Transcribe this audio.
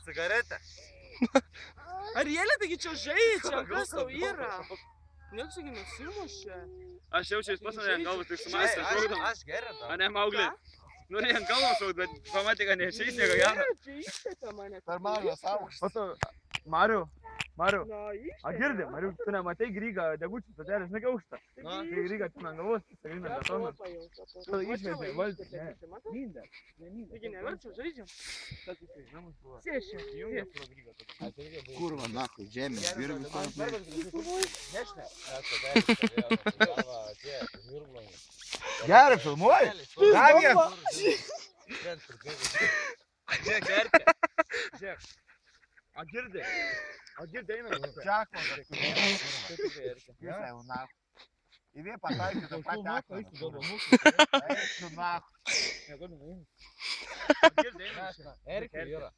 cigaretę. Arielė, taigi čia žaidžia, kas tau yra? Niekas taigi nesimušė. Aš jaučiais pas mane ant galvos, tik su maistą šaukdam. Aš gerai. A ne, Mauglį. Norėjai ant galvos šaukt, bet pamatė, kad neišeis nieko gero. Čia iškėtė mane. Per mažas aukštas. Pato, Mariu, Na, iškėtė. a girdi, Mariu, tu nematei Grygą degučių stotelės, žinai, aukštą. Tai Grygą tu ant galvos, tai grįna betoną. Tada išvedė valdį. Mindė. Taigi neverčiau, žaidžiam. Kas jisai, namus buvo. Sėšė. Jungia pro Grygą tada. Kurva, nahui, žemė, virvis. Gerai, filmuoji? Davė. Žiūrėk, Erkė. Žiūrėk. A girdi, einam. Džakmo, jau nahui. Įvė pataikytą pateko. Eisiu nahui. Girdi, einam. Erkė yra.